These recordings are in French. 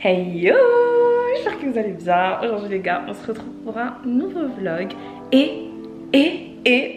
Hey yo, j'espère que vous allez bien. Aujourd'hui les gars, on se retrouve pour un nouveau vlog et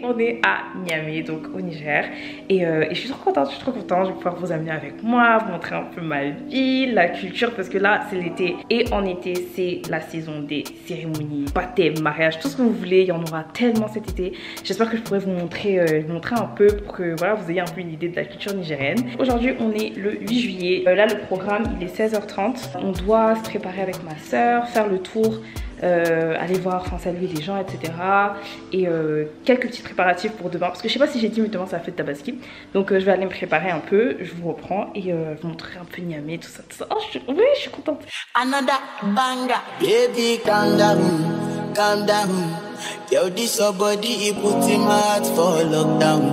on est à Niamey, donc au Niger. Et je suis trop contente, je vais pouvoir vous amener avec moi, vous montrer un peu ma vie, la culture, parce que là c'est l'été. Et en été, c'est la saison des cérémonies, baptême, mariage, tout ce que vous voulez, il y en aura tellement cet été. J'espère que je pourrai vous montrer un peu pour que voilà, vous ayez un peu une idée de la culture nigérienne. Aujourd'hui, on est le 8 juillet. Là, le programme, il est 16h30. On doit se préparer avec ma soeur, faire le tour. Aller voir, enfin saluer les gens, etc. Et quelques petits préparatifs pour demain. Parce que je sais pas si j'ai dit, mais demain c'est la fête Tabaski. Donc je vais aller me préparer un peu. Je vous reprends et vous montrer un peu Niamey, tout ça, tout ça. Oh, oui, je suis contente. Another banger, baby, calm down, calm down. Yo, this your body, it put him heart for lockdown,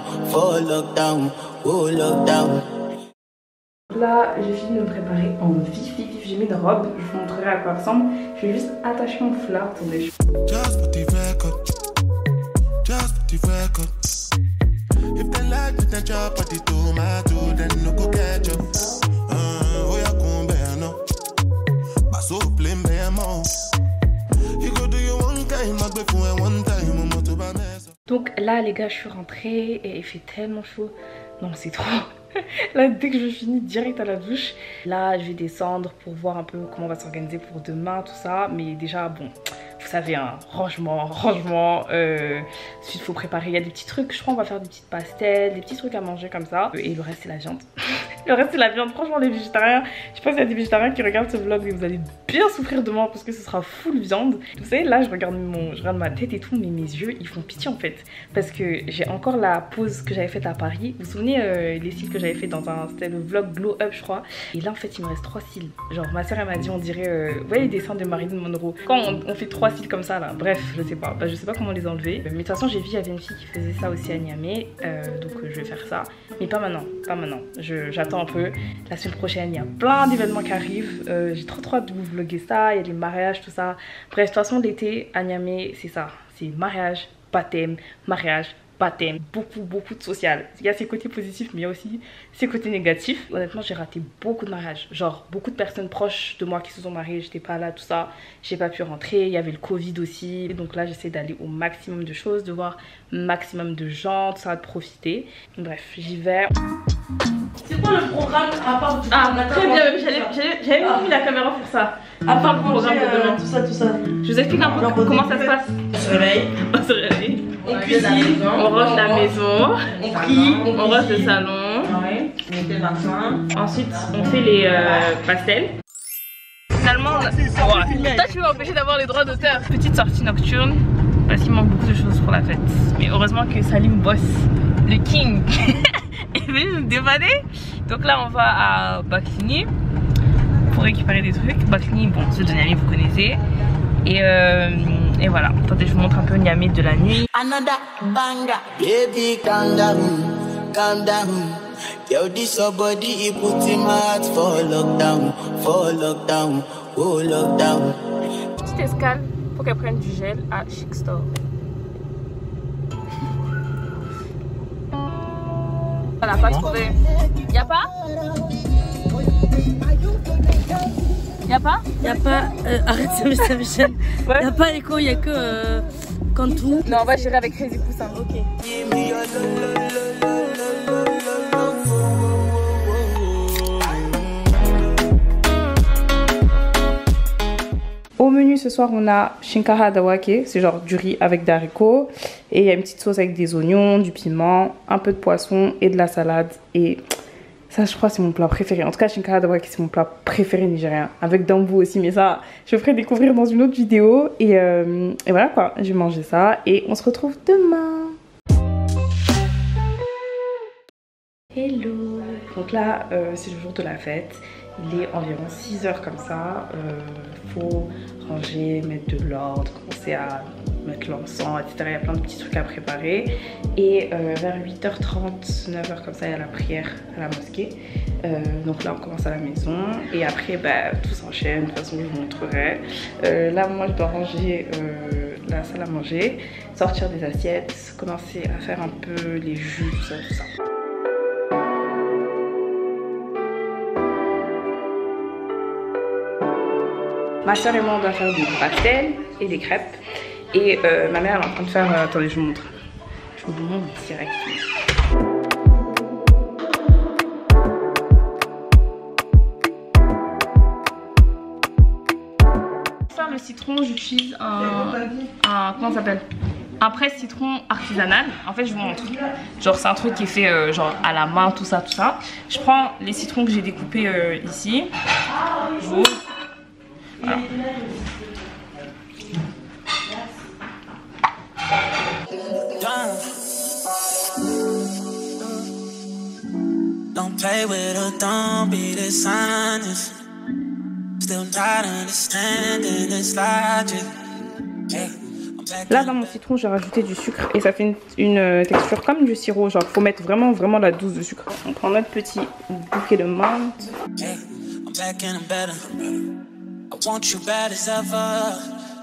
oh lockdown. Là, j'ai fini de me préparer en vif. J'ai mis une robe, je vous montrerai à quoi elle ressemble. Je vais juste attacher mon foulard. Attendez. Donc là les gars, je suis rentrée et il fait tellement chaud. Non, c'est trop. Là, dès que je finis, direct à la douche. Là, je vais descendre pour voir un peu comment on va s'organiser pour demain, tout ça. Mais déjà, bon, vous savez, hein, rangement, il faut préparer. Il y a des petits trucs, je crois, on va faire des petites pastels, des petits trucs à manger comme ça. Et le reste, c'est la viande. Le reste, c'est la viande. Franchement, les végétariens, je sais pas s'il y a des végétariens qui regardent ce vlog, mais vous allez bien souffrir demain parce que ce sera full viande. Vous savez, là, je regarde ma tête et tout, mais mes yeux, ils font pitié en fait. Parce que j'ai encore la pause que j'avais faite à Paris. Vous vous souvenez les cils que j'avais fait c'était le vlog Glow Up, je crois. Et là, en fait, il me reste 3 cils. Genre, ma soeur, elle m'a dit, on dirait, vous voyez les dessins de Marilyn Monroe. Quand on fait 3 cils comme ça, là, bref, je sais pas. Bah, je sais pas comment les enlever. Mais de toute façon, j'ai vu, il y avait une fille qui faisait ça aussi à Niamey. Donc, je vais faire ça. Mais pas maintenant, pas maintenant. J'attends un peu. La semaine prochaine, il y a plein d'événements qui arrivent. J'ai trop hâte de vous vlogger ça. Il y a les mariages, tout ça. Bref, de toute façon, l'été à Niamey, c'est ça. C'est mariage, baptême, mariage, baptême, beaucoup de social. Il y a ses côtés positifs, mais il y a aussi ses côtés négatifs. Honnêtement, j'ai raté beaucoup de mariages. Genre, beaucoup de personnes proches de moi qui se sont mariées, j'étais pas là, tout ça. J'ai pas pu rentrer. Il y avait le Covid aussi. Et donc là, j'essaie d'aller au maximum de choses, de voir maximum de gens, tout ça, de profiter. Bref, j'y vais. C'est quoi le programme à part du très bien, j'avais mis la caméra pour ça. À part le programme de demain. Tout ça. Je vous explique un peu comment ça se passe. On se réveille. On cuisine, on range la maison, on prie, on range le salon. Ouais. On met le vaccin. Ensuite, on fait les pastels. Finalement, toi tu vas m'empêcher d'avoir les droits d'auteur. Petite sortie nocturne, parce qu'il manque beaucoup de choses pour la fête. Mais heureusement que Salim Boss, le king, est venu nous dépanner. Donc là, on va à Bakini pour récupérer des trucs. Bakini, bon, ceux de Niamey, vous connaissez. Et voilà, attendez, je vous montre un peu Niamey de la nuit. Another banger, baby, calm down, calm down. Yo, this your body, it put him heart for lockdown, oh lockdown. Petite escale pour qu'elle prenne du gel à Chic Store. On n'a pas trouvé. Y'a pas? Y'a pas? Y'a pas. Arrête ça, Michel. Ouais. Y'a pas Echo, y'a que Kantou. Non, on va gérer avec Crazy Poussin. Ok. Au menu ce soir, on a shinkara dawake, c'est genre du riz avec des haricots. Et il y a une petite sauce avec des oignons, du piment, un peu de poisson et de la salade. Et ça, je crois, c'est mon plat préféré. En tout cas, shinkara dawake, c'est mon plat préféré nigérien. Avec dambu aussi, mais ça, je ferai découvrir dans une autre vidéo. Et voilà quoi, je vais manger ça. Et on se retrouve demain. Hello. Donc là, c'est le jour de la fête. Il est environ 6 h comme ça. Faut ranger, mettre de l'ordre, commencer à mettre l'encens, etc. Il y a plein de petits trucs à préparer. Et vers 8h30, 9 h comme ça, il y a la prière à la mosquée. Donc là, on commence à la maison. Et après, bah, tout s'enchaîne. De toute façon, je vous montrerai. Là, moi, je dois ranger la salle à manger, sortir des assiettes, commencer à faire un peu les jus, tout ça. Ma soeur et moi on doit faire des pastels et des crêpes. Et ma mère elle est en train de faire... attendez, je vous montre. Je vous montre direct. Pour faire le citron, j'utilise un comment ça s'appelle? Un presse-citron artisanal. En fait, je vous montre. Genre, c'est un truc qui est fait genre à la main, tout ça, tout ça. Je prends les citrons que j'ai découpés ici. J'ouvre. Voilà. Don't play with her, don't be dishonest. Still not understanding this logic. Là dans mon citron j'ai rajouté du sucre et ça fait une texture comme du sirop, genre faut mettre vraiment la dose de sucre. On prend notre petit bouquet de menthe.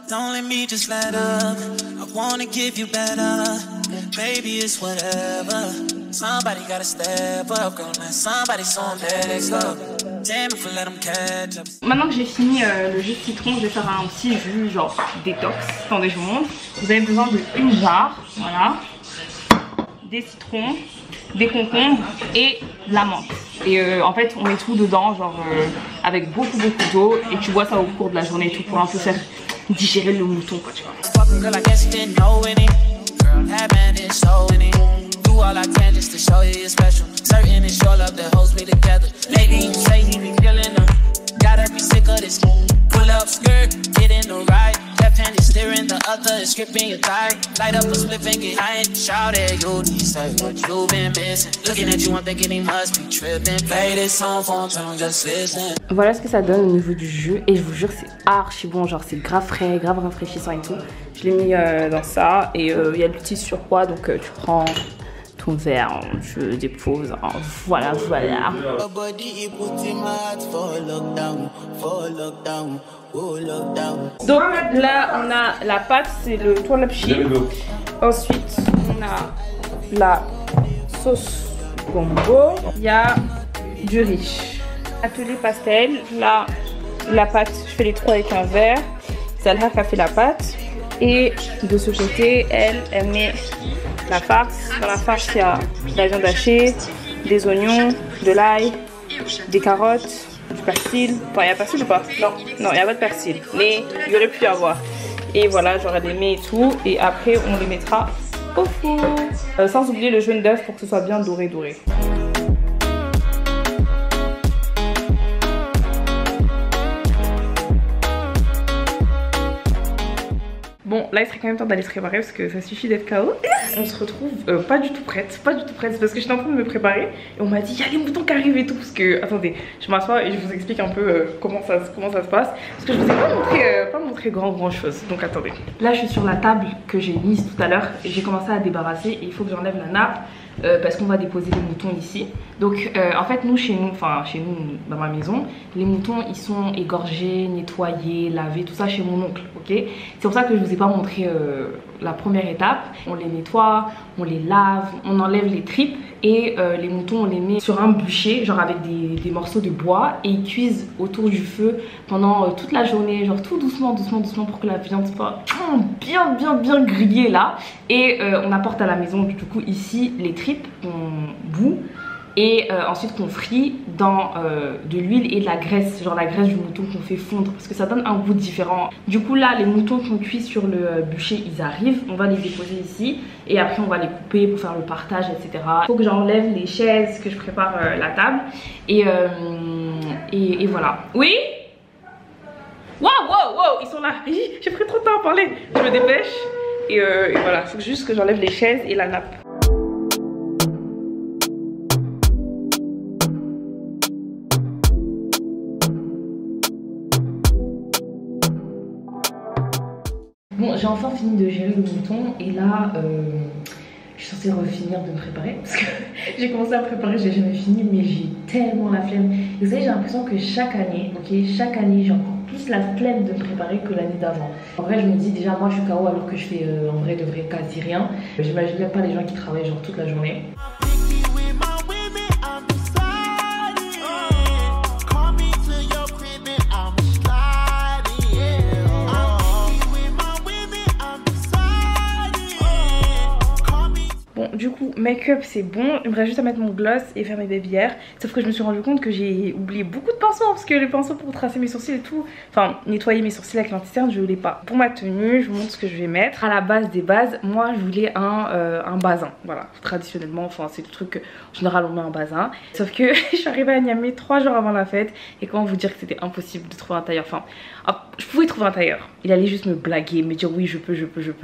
Don't let me just let up. I wanna give you better. Baby, it's whatever. Somebody gotta step up, girl. Let somebody on next up. Damn if we let them catch up. Maintenant que j'ai fini le jus de citron, je vais faire un petit jus genre détox. Attendez, je vous montre. Vous avez besoin d'une jarre, voilà. Des citrons, des concombres et de la menthe. Et en fait, on met tout dedans, genre avec beaucoup d'eau. Et tu bois ça au cours de la journée et tout pour un peu faire digérer le mouton, quoi, tu vois. Voilà ce que ça donne au niveau du jus et je vous jure c'est archi bon, genre c'est grave frais, grave rafraîchissant et tout. Je l'ai mis dans ça et il y a le petit surpoids donc tu prends ton verre, je le dépose, voilà. Donc là on a la pâte, c'est le tourlapchi. Ensuite on a la sauce gombo, il y a du riz. Atelier pastel, là la pâte, je fais les trois avec un verre. Zalha a fait la pâte et de ce côté elle met la farce. Dans la farce il y a de la viande hachée, des oignons, de l'ail, des carottes, du persil. Enfin, il y a persil ou pas? Non, il n'y a pas de persil. Mais il y aurait pu y avoir. Et voilà, j'aurais les mets et tout. Et après, on les mettra au four. Sans oublier le jaune d'œuf pour que ce soit bien doré. Bon, là il serait quand même temps d'aller se préparer parce que ça suffit d'être KO. On se retrouve pas du tout prête, parce que j'étais en train de me préparer et on m'a dit il y a les moutons qui arrivent et tout. Parce que, attendez, je m'assois et je vous explique un peu comment ça se passe. Parce que je vous ai pas montré grand chose, donc attendez. Là je suis sur la table que j'ai mise tout à l'heure et j'ai commencé à débarrasser et il faut que j'enlève la nappe. Parce qu'on va déposer les moutons ici. Donc en fait chez nous dans ma maison, les moutons ils sont égorgés, nettoyés, lavés, tout ça chez mon oncle, ok. C'est pour ça que je vous ai pas montré la première étape. On les nettoie, on les lave, on enlève les tripes et les moutons on les met sur un bûcher, genre avec des morceaux de bois et ils cuisent autour du feu pendant toute la journée, genre tout doucement pour que la viande soit bien grillée là. Et on apporte à la maison du coup ici les tripes qu'on bout et ensuite qu'on frit dans de l'huile et de la graisse, genre la graisse du mouton qu'on fait fondre parce que ça donne un goût différent. Du coup là les moutons qu'on cuit sur le bûcher ils arrivent, on va les déposer ici et après on va les couper pour faire le partage, etc. Il faut que j'enlève les chaises, que je prépare la table et voilà. Oui, wow, ils sont là. J'ai pris trop de temps à parler, je me dépêche et voilà, il faut juste que j'enlève les chaises et la nappe. Bon, j'ai enfin fini de gérer le mouton et là je suis censée refinir de me préparer parce que j'ai commencé à préparer, j'ai jamais fini mais j'ai tellement la flemme. Et vous savez, j'ai l'impression que chaque année j'ai encore plus la flemme de me préparer que l'année d'avant. En vrai je me dis déjà moi je suis KO alors que je fais en vrai de vrai quasi rien. J'imagine même pas les gens qui travaillent genre toute la journée. make-up c'est bon, il me reste juste à mettre mon gloss et faire mes babyères. Sauf que je me suis rendu compte que j'ai oublié beaucoup de pinceaux parce que les pinceaux pour tracer mes sourcils et tout, enfin nettoyer mes sourcils avec l'anti-cerne je l'ai pas. Pour ma tenue, je vous montre ce que je vais mettre. À la base des bases, moi je voulais un bazin, voilà, traditionnellement, enfin c'est le truc que en général on met un bazin. Sauf que je suis arrivée à Niamey 3 jours avant la fête et comment vous dire que c'était impossible de trouver un tailleur, enfin je pouvais trouver un tailleur. Il allait juste me blaguer, me dire oui je peux,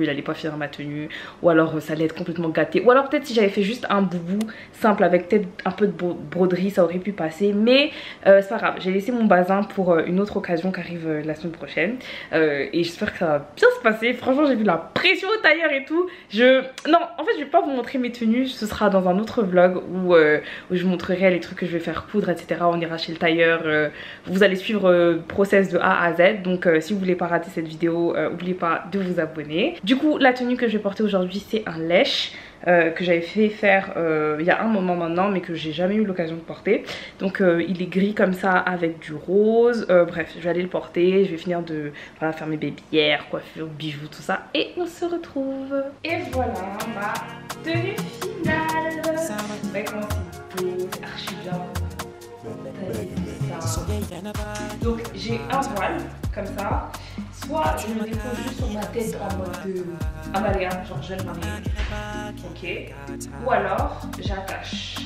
il allait pas finir ma tenue, ou alors ça allait être complètement gâté, ou alors peut-être si j'avais fait juste un boubou simple avec peut-être un peu de broderie ça aurait pu passer, mais c'est pas grave, j'ai laissé mon bazin pour une autre occasion qui arrive la semaine prochaine et j'espère que ça va bien se passer. Franchement j'ai vu la pression au tailleur et tout, non en fait je vais pas vous montrer mes tenues, ce sera dans un autre vlog où je vous montrerai les trucs que je vais faire coudre etc, on ira chez le tailleur, vous allez suivre le process de A à Z, donc si vous voulez pas rater cette vidéo, n'oubliez pas de vous abonner. Du coup la tenue que je vais porter aujourd'hui c'est un lèche que j'avais fait faire il y a un moment maintenant mais que j'ai jamais eu l'occasion de porter. Donc il est gris comme ça avec du rose, bref je vais aller le porter, je vais finir de voilà, faire mes babyères, coiffure, bijoux, tout ça et on se retrouve. Et voilà ma tenue finale. Vous voyez comment c'est beau, c'est archi bien. Donc j'ai un voile comme ça, soit je me dépose juste sur ma tête en mode Amalia, genre jeune mariée, ok, ou alors j'attache.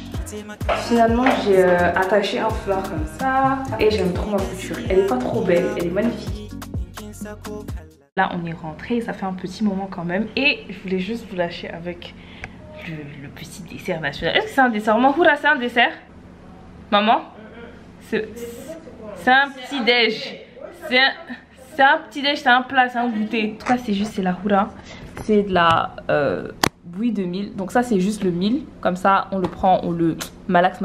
Finalement j'ai attaché un foulard comme ça et j'aime trop ma couture, elle est pas trop belle, elle est magnifique. Là on est rentré, ça fait un petit moment quand même et je voulais juste vous lâcher avec le petit dessert national. Est-ce que c'est un dessert? Mahoura, c'est un dessert? Maman? C'est un petit déj. C'est un petit déj, c'est un plat, c'est un goûter. En tout cas, c'est juste, c'est la houra. C'est de la bouillie de mil. Donc ça, c'est juste le mil. Comme ça, on le prend, on le malaxe.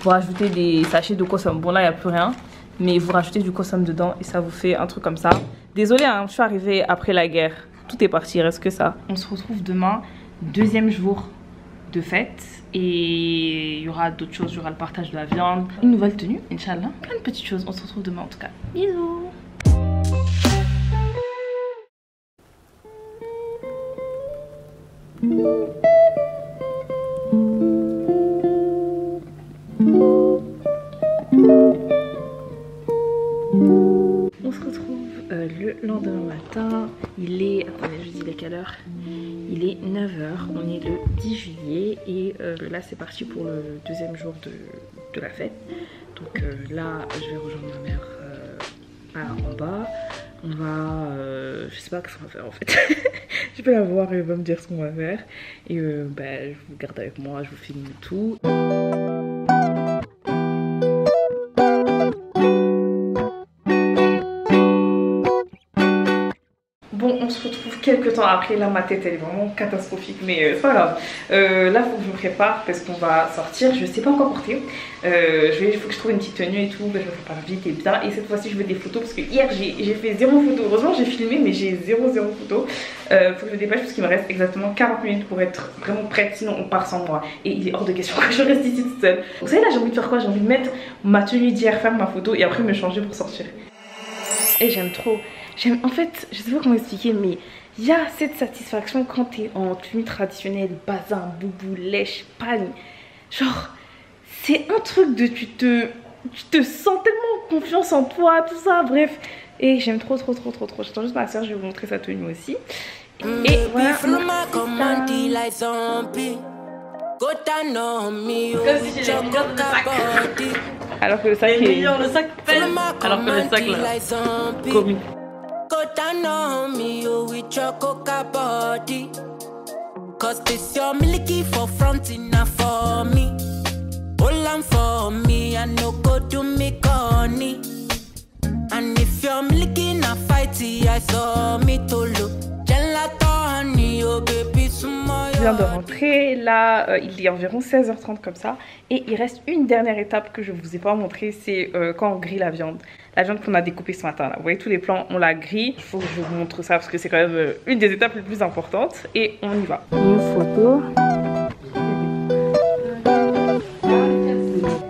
Vous rajoutez des sachets de kosom. Bon, là, il n'y a plus rien. Mais vous rajoutez du kosom dedans et ça vous fait un truc comme ça. Désolée, hein, je suis arrivée après la guerre. Tout est parti, il reste que ça. On se retrouve demain, deuxième jour de fête. Et il y aura d'autres choses, il y aura le partage de la viande, une nouvelle tenue, Inch'Allah, plein de petites choses. On se retrouve demain en tout cas. Bisous. On se retrouve le lendemain matin. Il est, attendez je dis il est quelle heure? Il est 9 h, on est le 10 juillet et là c'est parti pour le deuxième jour de la fête. Donc là je vais rejoindre ma mère en bas. On va, je sais pas ce qu'on va faire en fait. Je vais la voir et elle va me dire ce qu'on va faire. Et je vous garde avec moi, je vous filme tout. Bon, on se retrouve quelques temps après. Là, ma tête elle est vraiment catastrophique, mais c'est pas grave. Là, il faut que je me prépare parce qu'on va sortir. Je sais pas quoi porter. Il faut que je trouve une petite tenue et tout. Je me prépare vite et bien. Et cette fois-ci, je veux des photos parce que hier j'ai fait 0 photo. Heureusement, j'ai filmé, mais j'ai 0 photo. Faut que je me dépêche parce qu'il me reste exactement 40 minutes pour être vraiment prête. Sinon, on part sans moi. Et il est hors de question que je reste ici toute seule. Vous savez, là, j'ai envie de faire quoi? J'ai envie de mettre ma tenue d'hier, faire ma photo et après me changer pour sortir. Et j'aime trop. En fait, je sais pas comment expliquer, mais il y a cette satisfaction quand t'es en tenue traditionnelle, bazin, boubou, lèche, pagne. Genre, c'est un truc de tu te sens tellement confiance en toi, tout ça, bref. Et j'aime trop. J'attends juste ma soeur, je vais vous montrer sa tenue aussi. Et voilà. Comme si j'ai les millions de sacs. Alors que le sac est... Alors que le sac là, comique. Je viens de rentrer, là il est environ 16h30 comme ça. Et il reste une dernière étape que je vous ai pas montré, c'est quand on grille la viande. La viande qu'on a découpée ce matin là, vous voyez tous les plans, on la grille. Il faut que je vous montre ça parce que c'est quand même une des étapes les plus importantes. Et on y va. Une photo.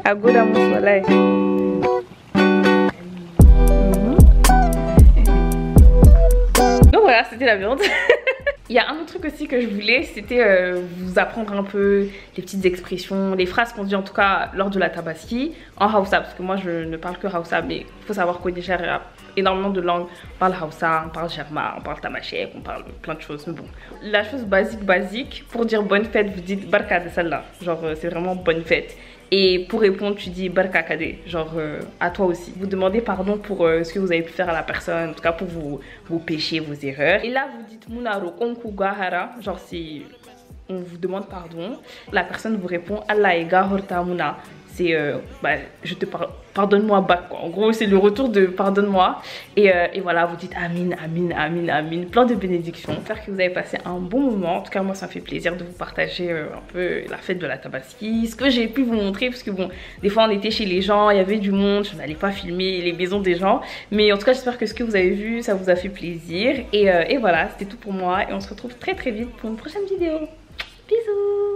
À go dans mon soleil. Donc voilà, c'était la viande. Il y a un autre truc aussi que je voulais, c'était vous apprendre un peu les petites expressions, les phrases qu'on dit en tout cas lors de la tabaski en Hausa, parce que moi je ne parle que Hausa, mais il faut savoir qu'au Niger il y a énormément de langues. On parle Hausa, on parle Germa, on parle Tamashek, on parle plein de choses, mais bon. La chose basique, pour dire bonne fête, vous dites Barka de Sallah, genre c'est vraiment bonne fête. Et pour répondre, tu dis Barka Kade, genre à toi aussi. Vous demandez pardon pour ce que vous avez pu faire à la personne, en tout cas pour vos péchés, vos erreurs. Et là, vous dites Munaro Konku Gahara, genre si on vous demande pardon, la personne vous répond Allah e Gahorta Muna. C'est je te pardonne-moi back quoi. En gros c'est le retour de pardonne-moi et voilà, vous dites amin, amin, amin, amin, plein de bénédictions. J'espère que vous avez passé un bon moment. En tout cas moi ça me fait plaisir de vous partager un peu la fête de la Tabaski, ce que j'ai pu vous montrer, parce que bon, des fois on était chez les gens, il y avait du monde, je n'allais pas filmer les maisons des gens, mais en tout cas j'espère que ce que vous avez vu ça vous a fait plaisir et voilà, c'était tout pour moi et on se retrouve très vite pour une prochaine vidéo. Bisous.